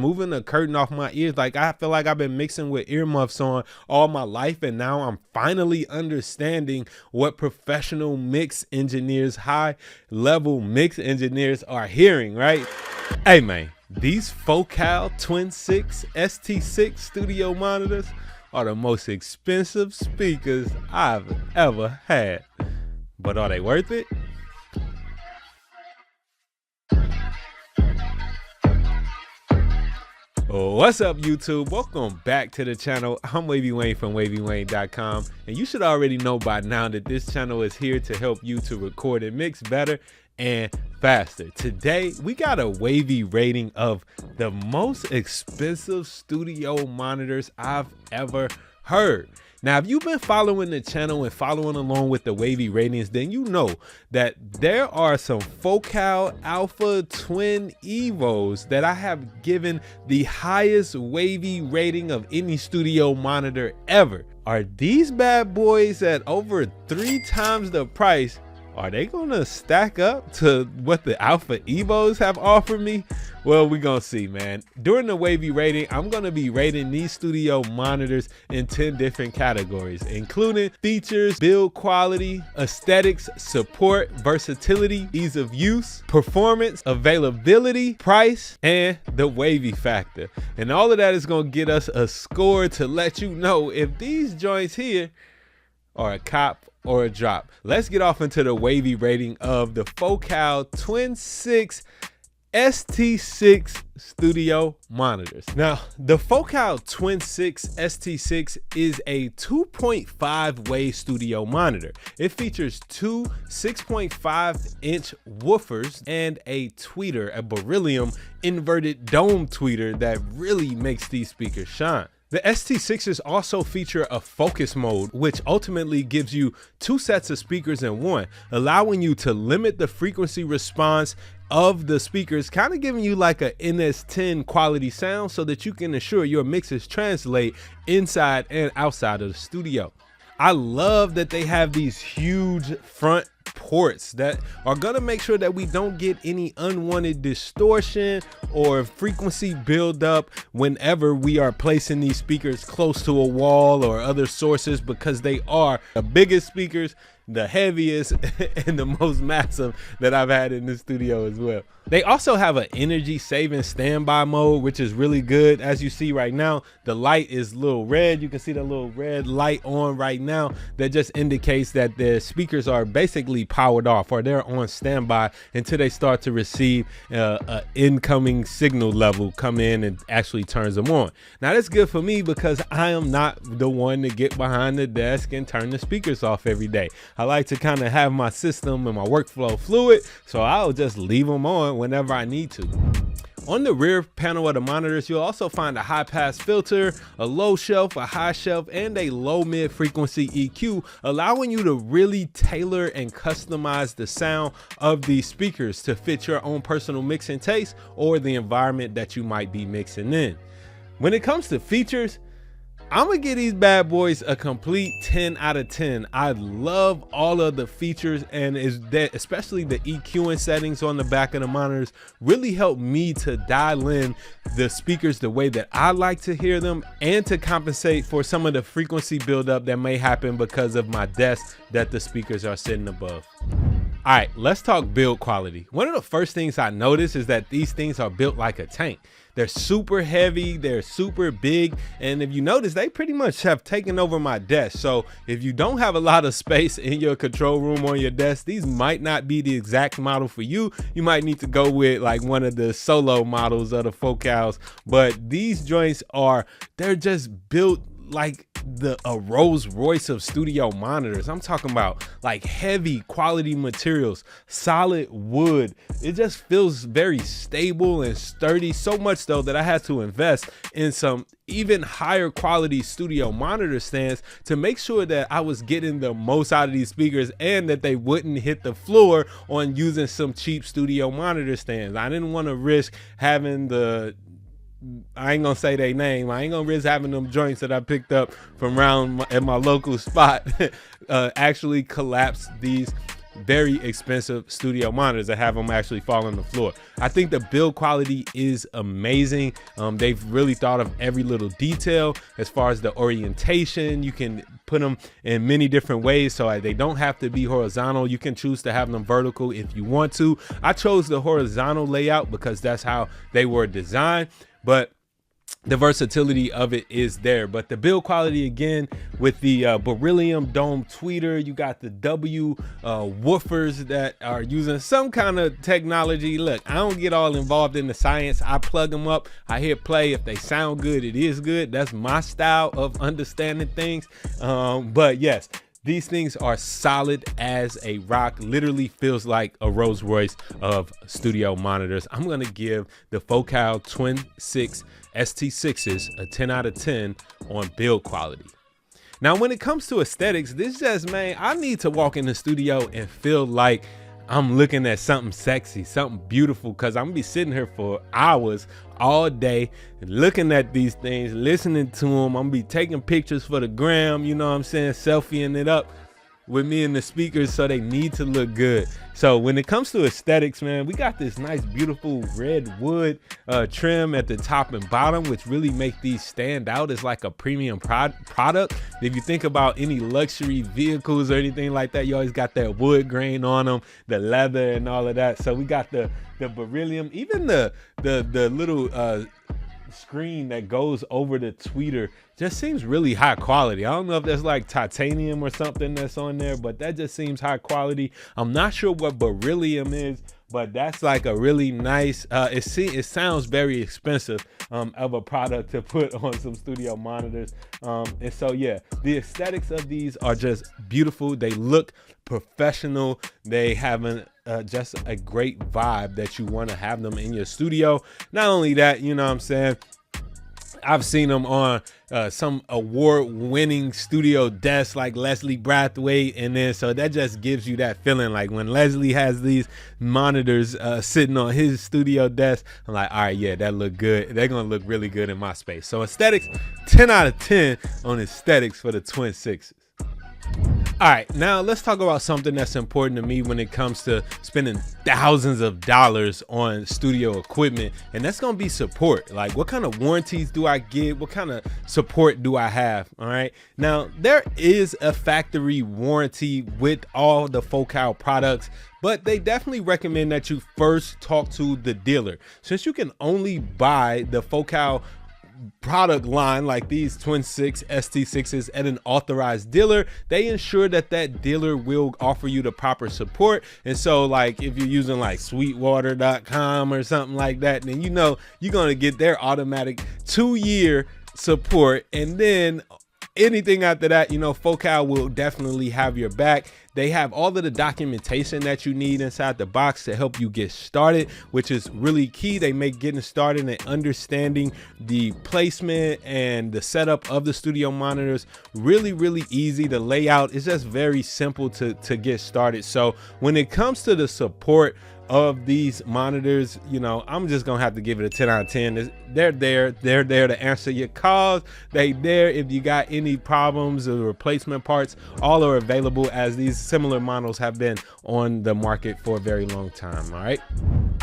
moving the curtain off my ears. Like, I feel like I've been mixing with earmuffs on all my life, and now I'm finally understanding what professional mix engineers, high level mix engineers are hearing, right? Hey man, these Focal Twin6 ST6 studio monitors are the most expensive speakers I've ever had. But are they worth it? What's up, YouTube? Welcome back to the channel. I'm Wavy Wayne from Wayne.wav, and you should already know by now that this channel is here to help you to record and mix better and faster. Today we got a Wavy rating of the most expensive studio monitors I've ever heard. Now, if you've been following the channel and following along with the Wavy ratings, then you know that there are some Focal Alpha Twin Evos that I have given the highest Wavy rating of any studio monitor ever. Are these bad boys at over 3 times the price? Are they gonna stack up to what the Alpha Evos have offered me? Well, we're gonna see, man. During the Wavy rating, I'm gonna be rating these studio monitors in 10 different categories, including features, build quality, aesthetics, support, versatility, ease of use, performance, availability, price, and the Wavy Factor. And all of that is gonna get us a score to let you know if these joints here are a cop or a drop. Let's get off into the Wavy rating of the Focal Twin6 ST6 studio monitors. Now, the Focal Twin6 ST6 is a 2.5 way studio monitor. It features two 6.5-inch woofers and a tweeter, a beryllium inverted dome tweeter that really makes these speakers shine. The ST6s also feature a focus mode, which ultimately gives you 2 sets of speakers in one, allowing you to limit the frequency response of the speakers, kind of giving you like a NS10 quality sound so that you can ensure your mixes translate inside and outside of the studio. I love that they have these huge front ports that are gonna make sure that we don't get any unwanted distortion or frequency buildup whenever we are placing these speakers close to a wall or other sources, because they are the biggest speakers, the heaviest, and the most massive that I've had in the studio as well. They also have an energy saving standby mode, which is really good. As you see right now, the light is a little red. You can see the little red light on right now. That just indicates that the speakers are basically powered off, or they're on standby until they start to receive an incoming signal level come in and actually turns them on. Now that's good for me because I am not the one to get behind the desk and turn the speakers off every day. I like to kind of have my system and my workflow fluid, so I'll just leave them on whenever I need to. On the rear panel of the monitors, you'll also find a high pass filter, a low shelf, a high shelf, and a low mid frequency EQ, allowing you to really tailor and customize the sound of these speakers to fit your own personal mixing taste or the environment that you might be mixing in. When it comes to features, I'm gonna give these bad boys a complete 10 out of 10. I love all of the features, and especially the EQing settings on the back of the monitors really help me to dial in the speakers the way that I like to hear them, and to compensate for some of the frequency buildup that may happen because of my desk that the speakers are sitting above. All right, let's talk build quality. One of the first things I noticed is that these things are built like a tank. They're super heavy, they're super big, and if you notice, they pretty much have taken over my desk. So if you don't have a lot of space in your control room on your desk, these might not be the exact model for you. You might need to go with like one of the solo models of the Focals, but these joints they're just built like a Rolls Royce of studio monitors. I'm talking about like heavy quality materials, solid wood. It just feels very stable and sturdy, so much so that I had to invest in some even higher quality studio monitor stands to make sure that I was getting the most out of these speakers and that they wouldn't hit the floor on using some cheap studio monitor stands. I didn't want to risk having I ain't gonna say their name. I ain't gonna risk having them joints that I picked up from around at my local spot actually collapse these very expensive studio monitors that have them actually fall on the floor. I think the build quality is amazing. They've really thought of every little detail as far as the orientation. You can put them in many different ways, so they don't have to be horizontal. You can choose to have them vertical if you want to. I chose the horizontal layout because that's how they were designed, but the versatility of it is there. But the build quality, again, with the beryllium dome tweeter, you got the W woofers that are using some kind of technology. Look, I don't get all involved in the science. I plug them up, I hit play. If they sound good, it is good. That's my style of understanding things. But yes, these things are solid as a rock. Literally feels like a Rolls Royce of studio monitors. I'm gonna give the Focal Twin6 ST6s a 10 out of 10 on build quality. Now, when it comes to aesthetics, this just, man, I need to walk in the studio and feel like I'm looking at something sexy, something beautiful, because I'm gonna be sitting here for hours all day looking at these things, listening to them. I'm gonna be taking pictures for the gram, you know what I'm saying, selfieing it up with me and the speakers, so they need to look good. So when it comes to aesthetics, man, we got this nice, beautiful red wood trim at the top and bottom, which really make these stand out as like a premium product. If you think about any luxury vehicles or anything like that, you always got that wood grain on them, the leather and all of that. So we got the beryllium, even the little screen that goes over the tweeter just seems really high quality. I don't know if that's like titanium or something that's on there, but that just seems high quality. I'm not sure what beryllium is, but that's like a really nice, it sounds very expensive of a product to put on some studio monitors. And so yeah, the aesthetics of these are just beautiful. They look professional. They have just a great vibe that you want to have them in your studio. Not only that, you know what I'm saying, I've seen them on some award-winning studio desks like Leslie Brathwaite, and then so that just gives you that feeling like when Leslie has these monitors sitting on his studio desk, I'm like, all right, yeah, that look good. They're gonna look really good in my space. So aesthetics, 10 out of 10 on aesthetics for the Twin 6s. All right, now let's talk about something that's important to me when it comes to spending thousands of dollars on studio equipment, and that's gonna be support. Like, what kind of warranties do I get? What kind of support do I have? All right, now there is a factory warranty with all the Focal products, but they definitely recommend that you first talk to the dealer. Since you can only buy the Focal product line like these Twin6 ST6s at an authorized dealer, they ensure that that dealer will offer you the proper support. And so like if you're using like sweetwater.com or something like that, then you know you're going to get their automatic 2-year support, and then anything after that, you know, Focal will definitely have your back. They have all of the documentation that you need inside the box to help you get started, which is really key. They make getting started and understanding the placement and the setup of the studio monitors really, really easy. The layout is just very simple to get started. So when it comes to the support of these monitors, you know, I'm just gonna have to give it a 10 out of 10. They're there to answer your calls. They there if you got any problems or replacement parts. All are available, as these similar models have been on the market for a very long time. All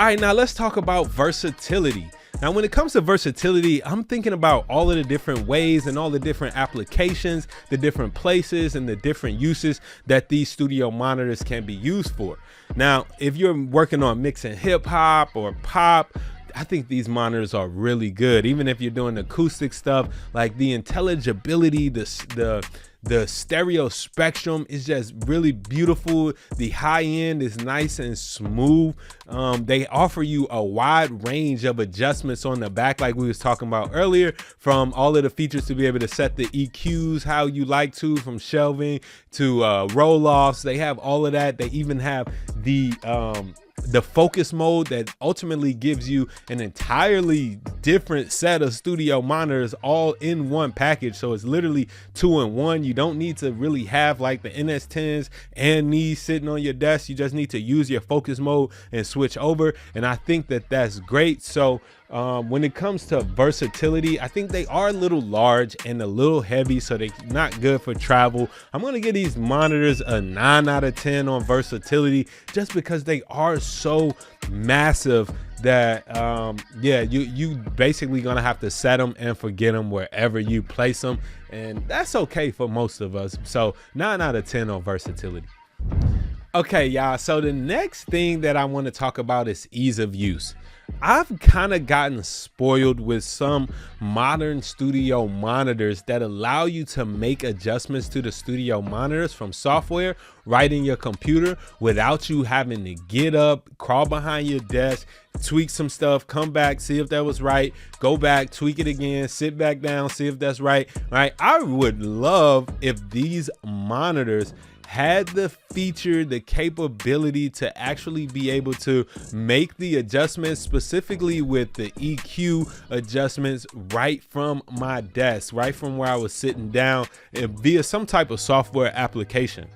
right, now let's talk about versatility. Now, when it comes to versatility, I'm thinking about all of the different ways and all the different applications, the different places and the different uses that these studio monitors can be used for. Now, if you're working on mixing hip hop or pop, I think these monitors are really good. Even if you're doing acoustic stuff, like the intelligibility, the stereo spectrum is just really beautiful. The high end is nice and smooth. They offer you a wide range of adjustments on the back, like we was talking about earlier, from all of the features to be able to set the EQs how you like to, from shelving to roll-offs. They have all of that. They even have the focus mode that ultimately gives you an entirely different set of studio monitors all in one package. So it's literally 2-in-1. You don't need to really have like the NS10s and these sitting on your desk. You just need to use your focus mode and switch over, and I think that that's great. So When it comes to versatility, I think they are a little large and a little heavy, so they're not good for travel. I'm gonna give these monitors a 9 out of 10 on versatility, just because they are so massive that yeah, you basically gonna have to set them and forget them wherever you place them, and that's okay for most of us. So 9 out of 10 on versatility. Okay, y'all, so the next thing that I want to talk about is ease of use. I've kind of gotten spoiled with some modern studio monitors that allow you to make adjustments to the studio monitors from software right in your computer without you having to get up, crawl behind your desk, tweak some stuff, come back, see if that was right, go back, tweak it again, sit back down, see if that's right. I would love if these monitors had the feature, the capability to actually be able to make the adjustments, specifically with the EQ adjustments, right from my desk, right from where I was sitting down, via some type of software application.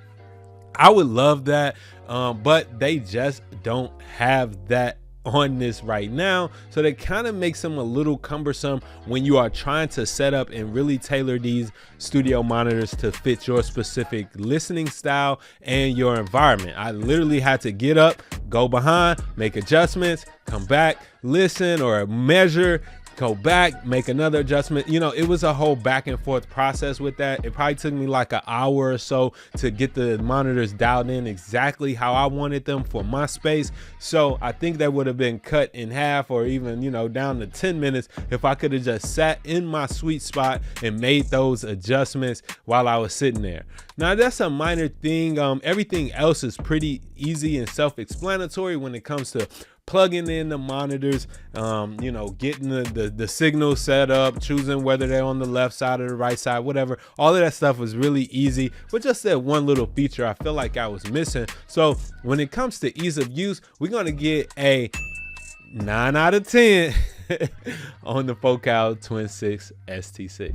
I would love that, but they just don't have that on this right now, so that kind of makes them a little cumbersome when you are trying to set up and really tailor these studio monitors to fit your specific listening style and your environment. I literally had to get up, go behind, make adjustments, come back, listen or measure, go back, make another adjustment. You know, it was a whole back and forth process with that. It probably took me like an hour or so to get the monitors dialed in exactly how I wanted them for my space. So I think that would have been cut in half, or even, you know, down to 10 minutes if I could have just sat in my sweet spot and made those adjustments while I was sitting there. Now, that's a minor thing. Everything else is pretty easy and self-explanatory when it comes to plugging in the monitors, you know, getting the signal set up, choosing whether they're on the left side or the right side, whatever. All of that stuff was really easy, but just that one little feature I feel like I was missing. So when it comes to ease of use, we're gonna get a 9 out of 10 on the Focal Twin6 ST6.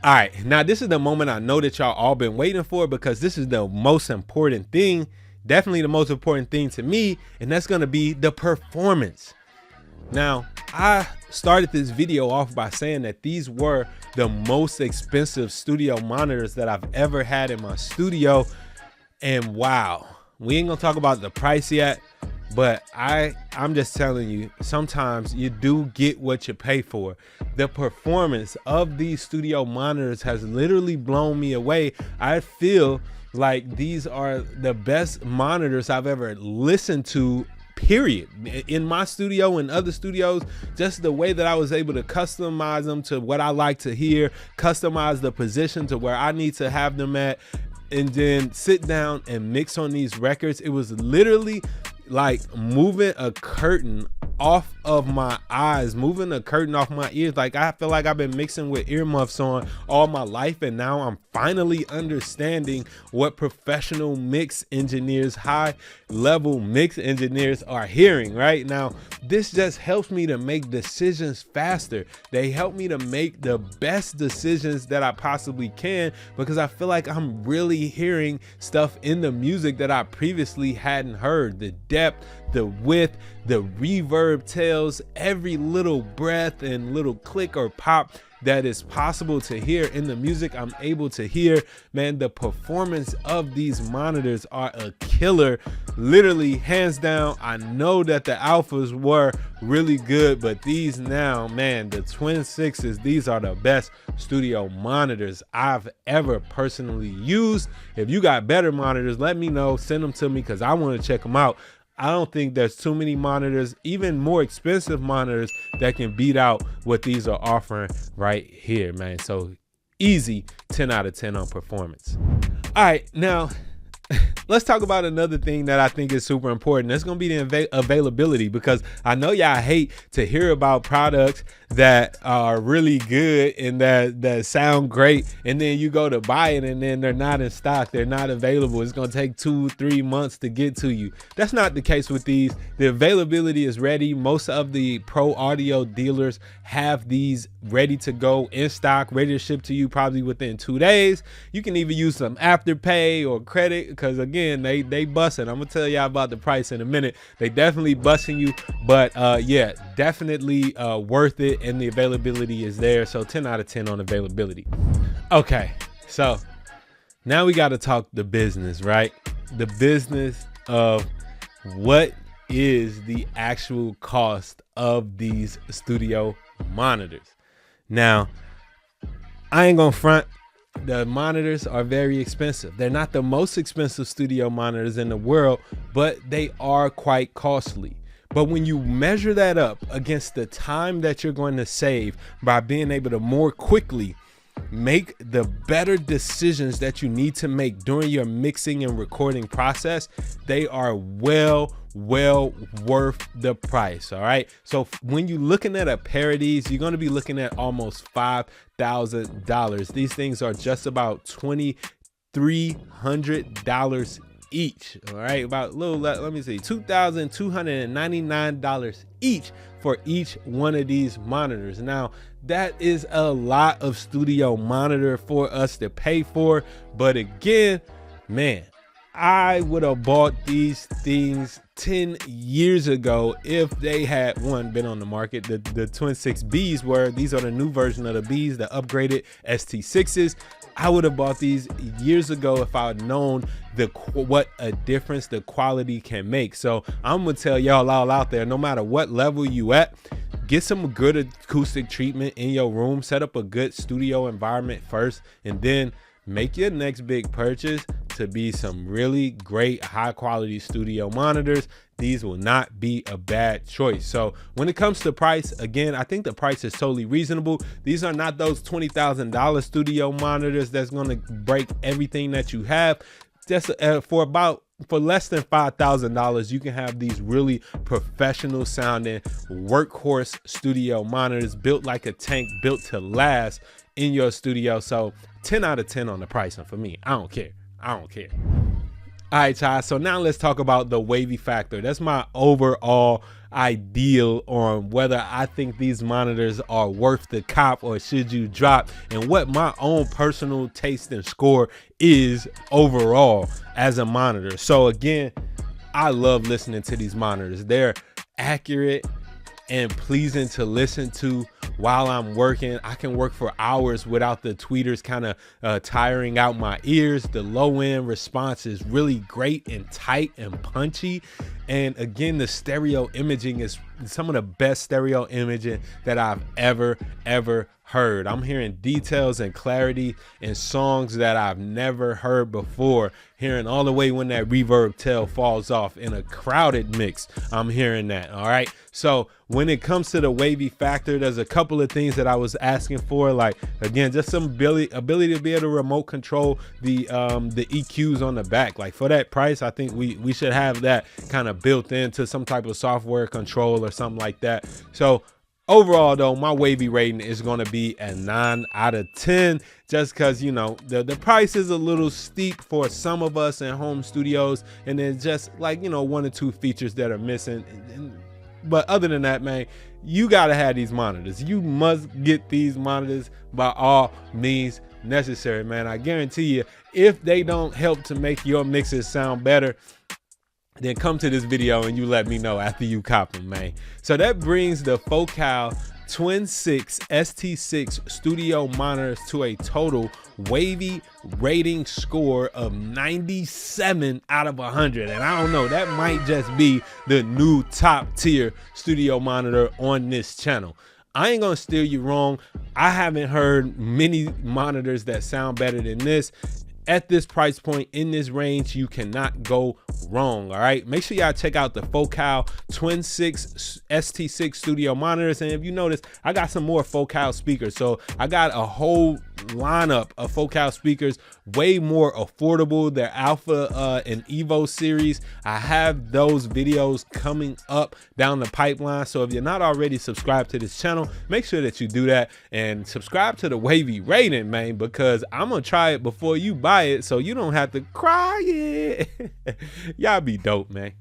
All right, now this is the moment I know that y'all all been waiting for, because this is the most important thing. Definitely the most important thing to me, and that's gonna be the performance. Now, I started this video off by saying that these were the most expensive studio monitors that I've ever had in my studio, and wow, we ain't gonna talk about the price yet, but I'm just telling you, sometimes you do get what you pay for. The performance of these studio monitors has literally blown me away. I feel like these are the best monitors I've ever listened to, period, in my studio and other studios. Just the way that I was able to customize them to what I like to hear, customize the position to where I need to have them at, and then sit down and mix on these records. It was literally like moving a curtain off of my eyes, moving a curtain off my ears. Like, I feel like I've been mixing with earmuffs on all my life, and now I'm finally understanding what professional mix engineers, high level mix engineers are hearing right now. This just helps me to make decisions faster. They help me to make the best decisions that I possibly can, because I feel like I'm really hearing stuff in the music that I previously hadn't heard. The depth, the width, the reverb tells, every little breath and little click or pop that is possible to hear in the music, I'm able to hear. Man, the performance of these monitors are a killer, literally hands down. I know that the Alphas were really good, but these now, man, the Twin 6s, these are the best studio monitors I've ever personally used. If you got better monitors, let me know, send them to me, because I want to check them out. I don't think there's too many monitors, even more expensive monitors, that can beat out what these are offering right here, man. So easy 10 out of 10 on performance. All right, now let's talk about another thing that I think is super important. That's going to be the availability, because I know y'all hate to hear about products that are really good and that sound great, and then you go to buy it and then they're not in stock, they're not available. It's going to take 2-3 months to get to you. That's not the case with these. The availability is ready. Most of the pro audio dealers have these ready to go in stock, ready to ship to you probably within 2 days. You can even use some Afterpay or credit because again, they busting. I'm gonna tell y'all about the price in a minute. They definitely busting you, but yeah, definitely worth it, and the availability is there. So 10 out of 10 on availability. Okay, so now we got to talk the business, right? The business of what is the actual cost of these studio monitors. Now, I ain't gonna front, the monitors are very expensive. They're not the most expensive studio monitors in the world, but they are quite costly. But when you measure that up against the time that you're going to save by being able to more quickly make the better decisions that you need to make during your mixing and recording process, they are well worth the price. All right, so when you're looking at a pair of these, you're going to be looking at almost $5,000. These things are just about $2,300 each. All right, about a little, let me see, $2,299 each for each one of these monitors. Now, that is a lot of studio monitor for us to pay for, but again, man, I would have bought these things 10 years ago if they had, one, been on the market. The Twin6 Bs were, these are the new version of the Bs, the upgraded ST6s. I would have bought these years ago if I had known what a difference the quality can make. So I'm gonna tell y'all all out there, no matter what level you at, get some good acoustic treatment in your room, set up a good studio environment first, and then make your next big purchase to be some really great high quality studio monitors. These will not be a bad choice. So when it comes to price, again, I think the price is totally reasonable. These are not those $20,000 studio monitors that's going to break everything that you have. Just for less than $5,000, you can have these really professional sounding workhorse studio monitors built like a tank, built to last in your studio. So 10 out of 10 on the pricing for me. I don't care. All right, y'all, so now let's talk about the Wavy Factor. That's my overall ideal on whether I think these monitors are worth the cop or should you drop, and what my own personal taste and score is overall as a monitor. So again, I love listening to these monitors. They're accurate and pleasing to listen to while I'm working. I can work for hours without the tweeters kind of tiring out my ears. The low end response is really great and tight and punchy. And again, the stereo imaging is some of the best stereo imaging that I've ever heard. I'm hearing details and clarity in songs that I've never heard before, hearing all the way when that reverb tail falls off in a crowded mix. I'm hearing that. All right, so when it comes to the Wavy Factor, there's a couple of things that I was asking for, like again, just some ability to be able to remote control the EQs on the back. Like for that price, I think we should have that kind of built into some type of software control or something like that. So overall though, my Wavy rating is going to be a 9 out of 10, just because, you know, the price is a little steep for some of us in home studios, and then just like, you know, 1 or 2 features that are missing. But other than that, man, you gotta have these monitors. You must get these monitors by all means necessary, man. I guarantee you, if they don't help to make your mixes sound better, then come to this video and you let me know after you cop them, man. So that brings the Focal Twin6 ST6 studio monitors to a total Wavy rating score of 97 out of 100. And I don't know, that might just be the new top tier studio monitor on this channel. I ain't gonna steer you wrong. I haven't heard many monitors that sound better than this. At this price point, in this range, you cannot go wrong. All right, make sure y'all check out the Focal Twin6 ST6 studio monitors. And if you notice, I got some more Focal speakers. So I got a whole lineup of Focal speakers, way more affordable. They're Alpha and Evo series. I have those videos coming up down the pipeline. So if you're not already subscribed to this channel, make sure that you do that and subscribe to the Wavy rating, man, because I'm gonna try it before you buy it, so you don't have to cry it. Y'all be dope, man.